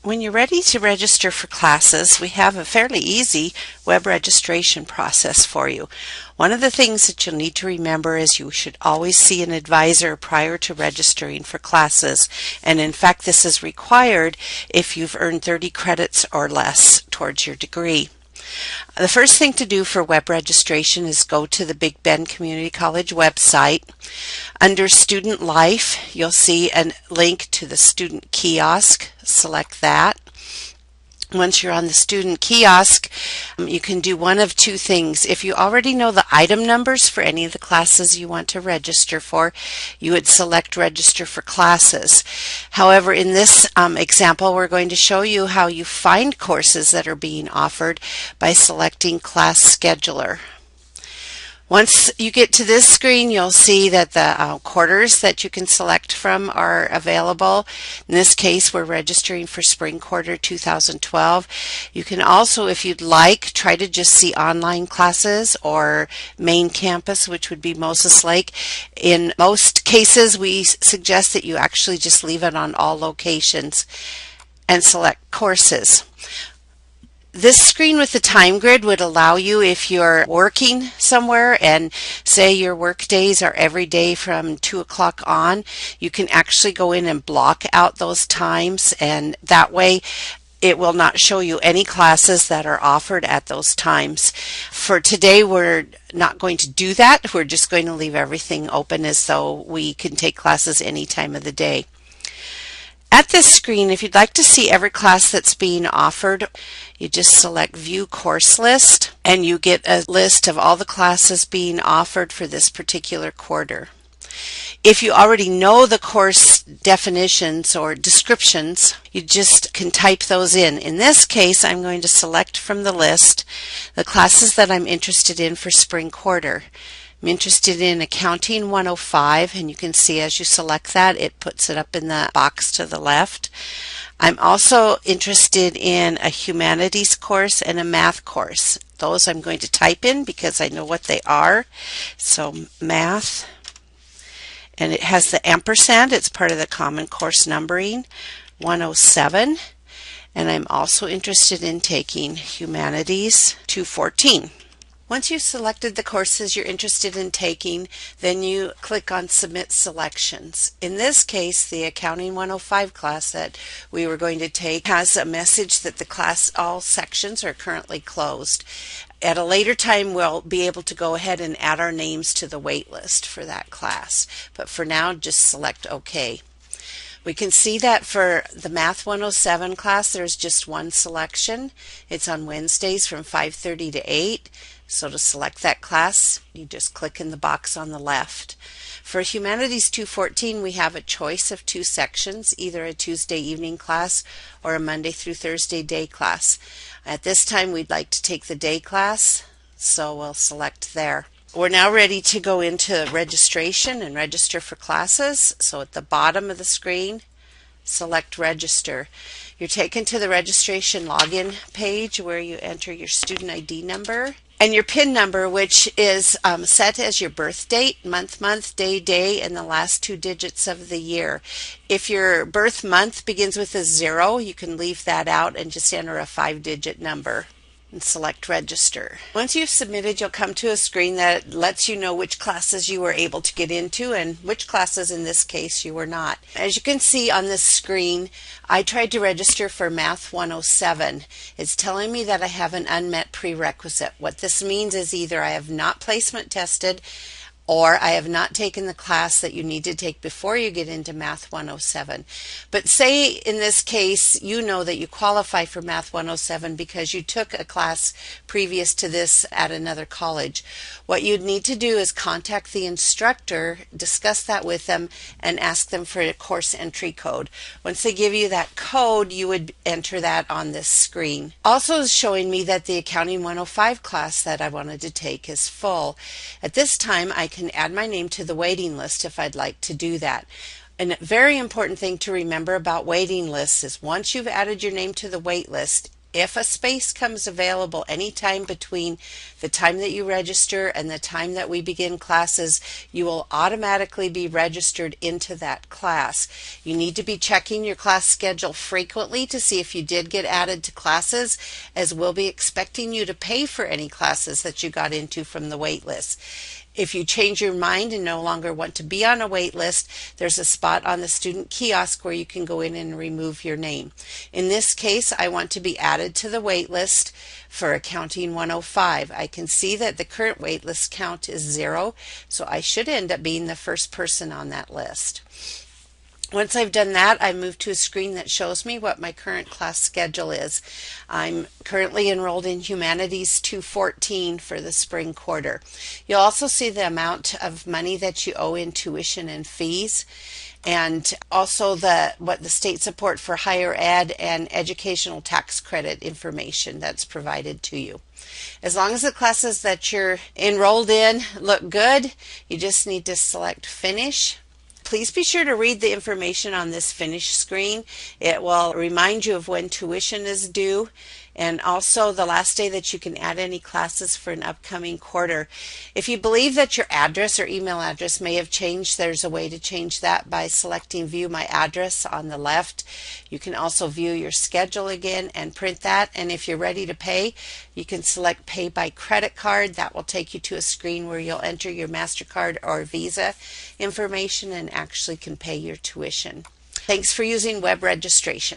When you're ready to register for classes, we have a fairly easy web registration process for you. One of the things that you'll need to remember is you should always see an advisor prior to registering for classes. And in fact, this is required if you've earned 30 credits or less towards your degree. The first thing to do for web registration is go to the Big Bend Community College website. Under Student Life, you'll see a link to the student kiosk. Select that. Once you're on the student kiosk, you can do one of two things. If you already know the item numbers for any of the classes you want to register for, you would select Register for Classes. However, in this example, we're going to show you how you find courses that are being offered by selecting Class Scheduler. Once you get to this screen, you'll see that the quarters that you can select from are available. In this case, we're registering for spring quarter 2012. You can also, if you'd like, try to just see online classes or main campus, which would be Moses Lake. In most cases, we suggest that you actually just leave it on all locations and select courses. This screen with the time grid would allow you, if you're working somewhere and say your work days are every day from 2 o'clock on, you can actually go in and block out those times, and that way it will not show you any classes that are offered at those times. For today, we're not going to do that. We're just going to leave everything open as though we can take classes any time of the day. At this screen, if you'd like to see every class that's being offered, you just select View Course List, and you get a list of all the classes being offered for this particular quarter. If you already know the course definitions or descriptions, you just can type those in. In this case, I'm going to select from the list the classes that I'm interested in for spring quarter. I'm interested in Accounting 105, and you can see as you select that, it puts it up in the box to the left. I'm also interested in a humanities course and a math course. Those I'm going to type in because I know what they are. So math, and it has the ampersand. It's part of the Common Course Numbering, 107. And I'm also interested in taking Humanities 214. Once you've selected the courses you're interested in taking, then you click on Submit Selections. In this case, the Accounting 105 class that we were going to take has a message that the class, all sections are currently closed. At a later time, we'll be able to go ahead and add our names to the wait list for that class. But for now, just select OK. We can see that for the Math 107 class, there's just one selection. It's on Wednesdays from 5:30 to 8. So to select that class, you just click in the box on the left. For Humanities 214, we have a choice of two sections, either a Tuesday evening class or a Monday through Thursday day class. At this time, we'd like to take the day class, so we'll select there. We're now ready to go into registration and register for classes. So at the bottom of the screen, select Register. You're taken to the registration login page where you enter your student ID number and your PIN number, which is set as your birth date, month, day, and the last 2 digits of the year. If your birth month begins with a 0, you can leave that out and just enter a 5-digit number and select Register. Once you've submitted, you'll come to a screen that lets you know which classes you were able to get into and which classes in this case you were not. As you can see on this screen, I tried to register for Math 107. It's telling me that I have an unmet prerequisite. What this means is either I have not placement tested or I have not taken the class that you need to take before you get into Math 107. But say in this case you know that you qualify for Math 107 because you took a class previous to this at another college. What you'd need to do is contact the instructor, discuss that with them, and ask them for a course entry code. Once they give you that code, you would enter that on this screen. Also is showing me that the Accounting 105 class that I wanted to take is full. At this time, I can add my name to the waiting list if I'd like to do that. And a very important thing to remember about waiting lists is once you've added your name to the wait list, If a space comes available anytime between the time that you register and the time that we begin classes, you will automatically be registered into that class. You need to be checking your class schedule frequently to see if you did get added to classes, as we'll be expecting you to pay for any classes that you got into from the wait list. If you change your mind and no longer want to be on a wait list, there's a spot on the student kiosk where you can go in and remove your name. In this case, I want to be added to the wait list for Accounting 105. I can see that the current wait list count is 0, so I should end up being the first person on that list. Once I've done that, I move to a screen that shows me what my current class schedule is. I'm currently enrolled in Humanities 214 for the spring quarter. You'll also see the amount of money that you owe in tuition and fees, and also what the state support for higher ed and educational tax credit information that's provided to you. As long as the classes that you're enrolled in look good, you just need to select Finish. Please be sure to read the information on this Finish screen. It will remind you of when tuition is due and also the last day that you can add any classes for an upcoming quarter. If you believe that your address or email address may have changed, there's a way to change that by selecting View My Address on the left. You can also view your schedule again and print that, and if you're ready to pay, you can select Pay by Credit Card. That will take you to a screen where you'll enter your MasterCard or Visa information and actually can pay your tuition. Thanks for using web registration.